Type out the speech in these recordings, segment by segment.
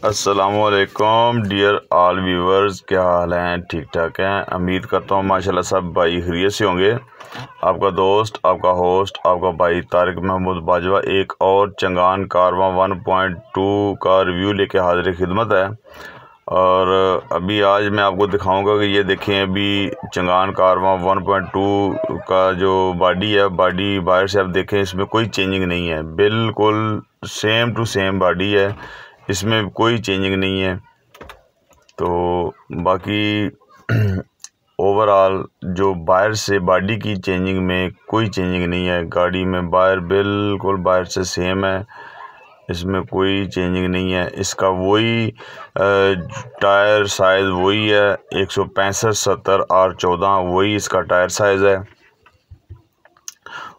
अस्सलामुअलैकुम dear all viewers, क्या हाल हैं? ठीक ठाक हैं? उम्मीद करता हूँ माशाल्लाह सब भाई खैरियत से होंगे। आपका दोस्त, आपका होस्ट, आपका भाई तारिक महमूद बाजवा एक और चंगान कारवां 1.2 का रिव्यू लेके हाजिर खिदमत है। और अभी आज मैं आपको दिखाऊंगा कि ये देखें, अभी चंगान कारवां 1.2 का जो बॉडी है, बॉडी बाहर से आप देखें, इसमें कोई चेंजिंग नहीं है, बिल्कुल सेम टू सेम बॉडी है, इसमें कोई चेंजिंग नहीं है। तो बाकी ओवरऑल जो बाहर से बॉडी की चेंजिंग में कोई चेंजिंग नहीं है, गाड़ी में बाहर बिल्कुल बाहर से सेम है, इसमें कोई चेंजिंग नहीं है। इसका वही टायर साइज़ वही है, 165/70 R14 वही इसका टायर साइज़ है,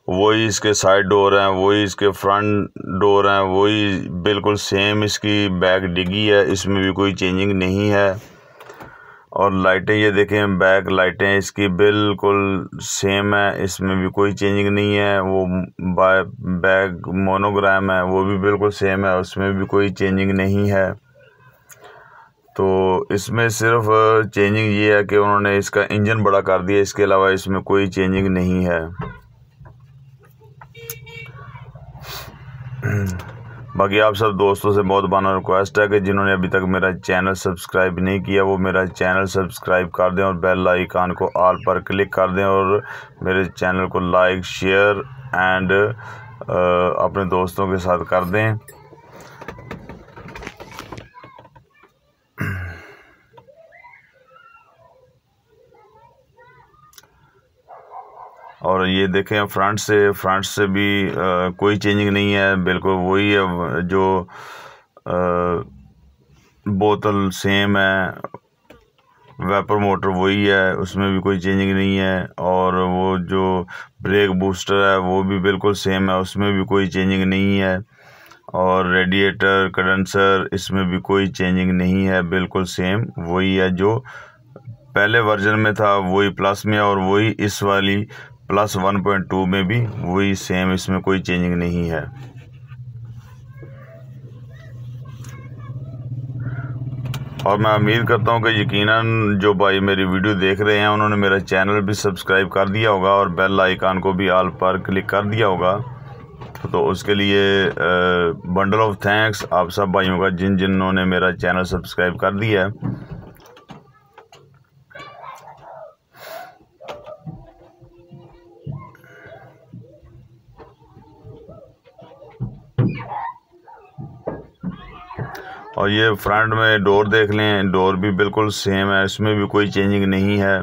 वही इसके साइड डोर हैं, वही इसके फ्रंट डोर हैं, वही बिल्कुल सेम इसकी बैक डिग्गी है, इसमें भी कोई चेंजिंग नहीं है। और लाइटें ये देखें, बैक लाइटें इसकी बिल्कुल सेम है, इसमें भी कोई चेंजिंग नहीं है। वो बैक मोनोग्राम है, वो भी बिल्कुल सेम है, उसमें भी कोई चेंजिंग नहीं है। तो इसमें सिर्फ चेंजिंग ये है कि उन्होंने इसका इंजन बड़ा कर दिया, इसके अलावा इसमें कोई चेंजिंग नहीं है। बाकी आप सब दोस्तों से बहुत बार रिक्वेस्ट है कि जिन्होंने अभी तक मेरा चैनल सब्सक्राइब नहीं किया वो मेरा चैनल सब्सक्राइब कर दें और बेल आइकन को ऑल पर क्लिक कर दें और मेरे चैनल को लाइक शेयर एंड अपने दोस्तों के साथ कर दें। और ये देखें, फ्रंट से भी कोई चेंजिंग नहीं है, बिल्कुल वही है, जो बोतल सेम है, वेपर मोटर वही है, उसमें भी कोई चेंजिंग नहीं है। और वो जो ब्रेक बूस्टर है वो भी बिल्कुल सेम है, उसमें भी कोई चेंजिंग नहीं है। और रेडिएटर कंडेंसर इसमें भी कोई चेंजिंग नहीं है, बिल्कुल सेम वही है, जो पहले वर्जन में था वही प्लस में, और वही इस वाली प्लस 1.2 में भी वही सेम, इसमें कोई चेंजिंग नहीं है। और मैं उम्मीद करता हूं कि यकीनन जो भाई मेरी वीडियो देख रहे हैं उन्होंने मेरा चैनल भी सब्सक्राइब कर दिया होगा और बेल आइकन को भी ऑल पर क्लिक कर दिया होगा। तो उसके लिए बंडल ऑफ थैंक्स आप सब भाइयों का जिन्होंने मेरा चैनल सब्सक्राइब कर दिया है। और ये फ्रंट में डोर देख लें, डोर भी बिल्कुल सेम है, इसमें भी कोई चेंजिंग नहीं है,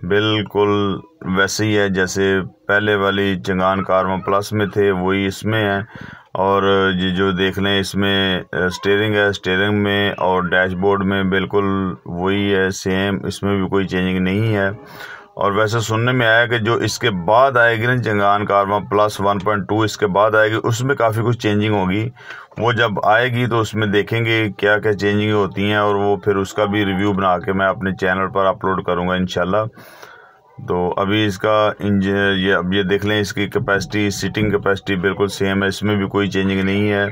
बिल्कुल वैसे ही है जैसे पहले वाली चंगान कारवां प्लस में थे वही इसमें है। और ये जो देख लें, इसमें स्टीयरिंग है, स्टीयरिंग में और डैशबोर्ड में बिल्कुल वही है सेम, इसमें भी कोई चेंजिंग नहीं है। और वैसे सुनने में आया कि जो इसके बाद आएगी ना चंगान कारवां प्लस 1.2 इसके बाद आएगी, उसमें काफ़ी कुछ चेंजिंग होगी। वो जब आएगी तो उसमें देखेंगे क्या क्या चेंजिंग होती हैं, और वो फिर उसका भी रिव्यू बना के मैं अपने चैनल पर अपलोड करूँगा इंशाल्लाह। तो अभी इसका इंजन अब ये देख लें, इसकी कैपेसिटी, सीटिंग कैपेसिटी बिल्कुल सेम है, इसमें भी कोई चेंजिंग नहीं है।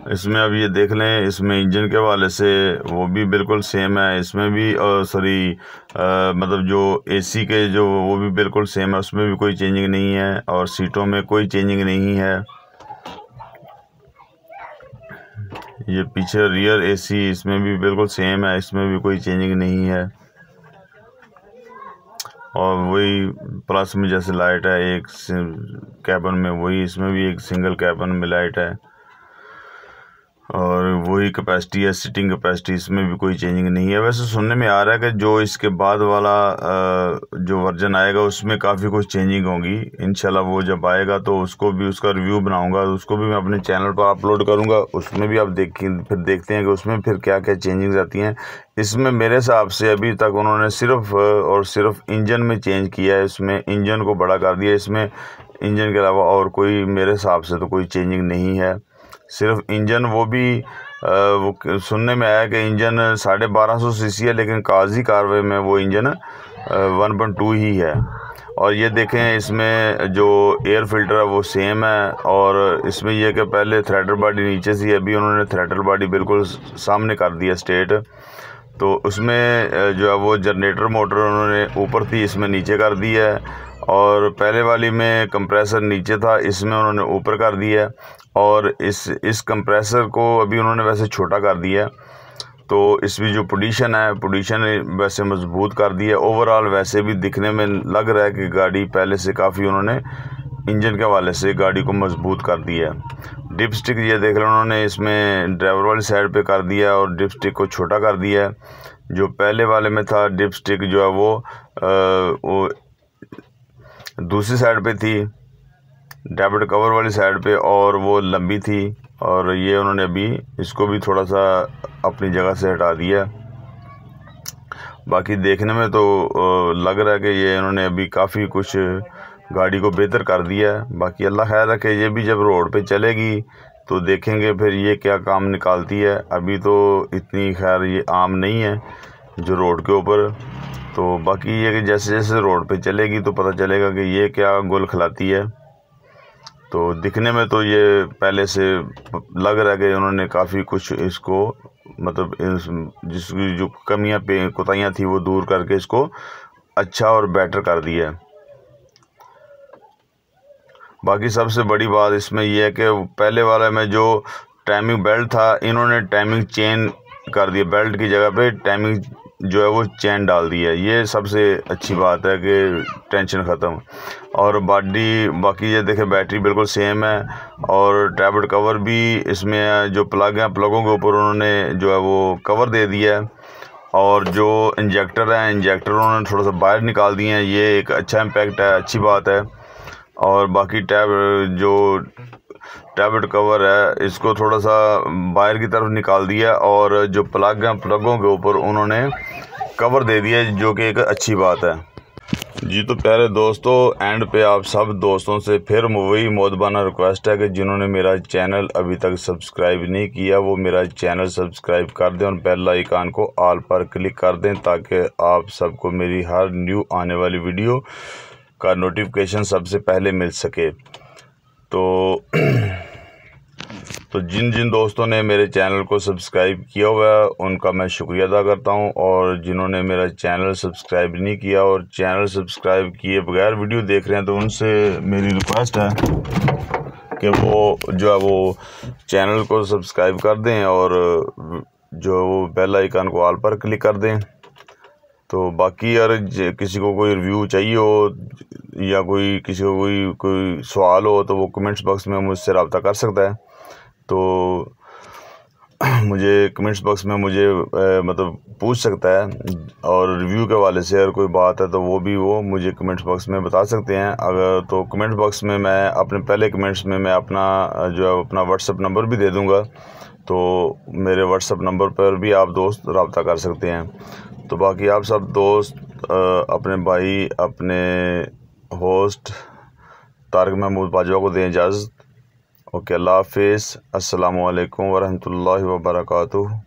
इसमें अब ये देख लें, इसमें इंजन के हवाले से वो भी बिल्कुल सेम है, इसमें भी मतलब जो एसी के जो वो भी बिल्कुल सेम है, उसमें भी कोई चेंजिंग नहीं है, और सीटों में कोई चेंजिंग नहीं है। ये पीछे रियर एसी इसमें भी बिल्कुल सेम है, इसमें भी कोई चेंजिंग नहीं है। और वही प्लस में जैसे लाइट है एक कैबिन में, वही इसमें भी एक सिंगल कैबिन में लाइट है, और वही कैपेसिटी है, सीटिंग कैपेसिटी, इसमें भी कोई चेंजिंग नहीं है। वैसे सुनने में आ रहा है कि जो इसके बाद वाला जो वर्जन आएगा उसमें काफ़ी कुछ चेंजिंग होगी इंशाल्लाह। वो जब आएगा तो उसको भी, उसका रिव्यू बनाऊंगा, उसको भी मैं अपने चैनल पर अपलोड करूंगा, उसमें भी आप फिर देखते हैं कि उसमें फिर क्या क्या चेंजिंग्स आती हैं। इसमें मेरे हिसाब से अभी तक उन्होंने सिर्फ और सिर्फ इंजन में चेंज किया है, इसमें इंजन को बड़ा कर दिया, इसमें इंजन के अलावा और कोई मेरे हिसाब से तो कोई चेंजिंग नहीं है। सिर्फ इंजन, वो भी वो सुनने में आया कि इंजन 1250 सीसी है, लेकिन काजी कारवे में वो इंजन 1.2 ही है। और ये देखें इसमें जो एयर फिल्टर है वो सेम है। और इसमें यह कि पहले थ्रेडल बॉडी नीचे से, अभी उन्होंने थ्रेडल बॉडी बिल्कुल सामने कर दिया स्ट्रेट। तो उसमें जो है वो जनरेटर मोटर उन्होंने ऊपर थी, इसमें नीचे कर दी है। और पहले वाली में कंप्रेसर नीचे था, इसमें उन्होंने ऊपर कर दिया है। और इस कंप्रेसर को अभी उन्होंने वैसे छोटा कर दिया है। तो इसकी जो पोजीशन है, पोजीशन वैसे मजबूत कर दी है। ओवरऑल वैसे भी दिखने में लग रहा है कि गाड़ी पहले से काफ़ी उन्होंने इंजन के हवाले से गाड़ी को मजबूत कर दिया है। डिप स्टिक ये देख रहे उन्होंने इसमें ड्राइवर वाली साइड पे कर दिया और डिप स्टिक को छोटा कर दिया है। जो पहले वाले में था डिप स्टिक जो है वो दूसरी साइड पे थी, डैबिट कवर वाली साइड पे, और वो लंबी थी। और ये उन्होंने अभी इसको भी थोड़ा सा अपनी जगह से हटा दिया। बाकी देखने में तो लग रहा है कि ये इन्होंने अभी काफ़ी कुछ गाड़ी को बेहतर कर दिया है। बाकी अल्लाह खैर रखे, ये भी जब रोड पे चलेगी तो देखेंगे फिर ये क्या काम निकालती है। अभी तो इतनी खैर ये आम नहीं है जो रोड के ऊपर। तो बाकी ये कि जैसे जैसे रोड पे चलेगी तो पता चलेगा कि ये क्या गुल खिलाती है। तो दिखने में तो ये पहले से लग रहा है कि उन्होंने काफ़ी कुछ इसको मतलब जिसकी जो कमियां कोताहियाँ थी वो दूर करके इसको अच्छा और बेटर कर दिया है। बाकी सबसे बड़ी बात इसमें यह है कि पहले वाले में जो टाइमिंग बेल्ट था, इन्होंने टाइमिंग चेन कर दिया। बेल्ट की जगह पे टाइमिंग जो है वो चेन डाल दी है। ये सबसे अच्छी बात है कि टेंशन ख़त्म। और बाकी ये देखें बैटरी बिल्कुल सेम है। और टैबलेट कवर भी इसमें जो प्लग हैं, प्लगों के ऊपर उन्होंने जो है वो कवर दे दिया है। और जो इंजेक्टर है, इंजेक्टर उन्होंने थोड़ा सा बाहर निकाल दिए हैं। ये एक अच्छा इम्पैक्ट है, अच्छी बात है। और बाकी जो टैबलेट कवर है इसको थोड़ा सा बाहर की तरफ निकाल दिया। और जो प्लग हैं, प्लगों के ऊपर उन्होंने कवर दे दिया, जो कि एक अच्छी बात है जी। तो प्यारे दोस्तों, एंड पे आप सब दोस्तों से फिर वही मोदबाना रिक्वेस्ट है कि जिन्होंने मेरा चैनल अभी तक सब्सक्राइब नहीं किया वो मेरा चैनल सब्सक्राइब कर दें और बेल आइकन को ऑल पर क्लिक कर दें, ताकि आप सबको मेरी हर न्यू आने वाली वीडियो का नोटिफिकेशन सबसे पहले मिल सके। तो जिन जिन दोस्तों ने मेरे चैनल को सब्सक्राइब किया हुआ है उनका मैं शुक्रिया अदा करता हूं। और जिन्होंने मेरा चैनल सब्सक्राइब नहीं किया और चैनल सब्सक्राइब किए बगैर वीडियो देख रहे हैं, तो उनसे मेरी रिक्वेस्ट है कि वो जो है वो चैनल को सब्सक्राइब कर दें और जो वो बेल आइकन को ऑल पर क्लिक कर दें। तो बाकी यार किसी को कोई रिव्यू चाहिए हो या किसी को कोई सवाल हो तो वो कमेंट्स बॉक्स में मुझसे रब्ता कर सकता है। तो मुझे कमेंट्स बॉक्स में मतलब पूछ सकता है। और रिव्यू के हवाले से अगर कोई बात है तो वो मुझे कमेंट्स बॉक्स में बता सकते हैं। अगर तो कमेंट्स बॉक्स में मैं अपने पहले कमेंट्स में मैं अपना व्हाट्सअप नंबर भी दे दूँगा। तो मेरे व्हाट्सअप नंबर पर भी आप दोस्त रब्ता कर सकते हैं। तो बाकी आप सब दोस्त अपने भाई, अपने होस्ट तारिक महमूद बाजवा को दें इजाज़त। ओके, अल्लाह हाफिज़। अस्सलामु अलैकुम वरहमतुल्लाहि वबरकातुहू।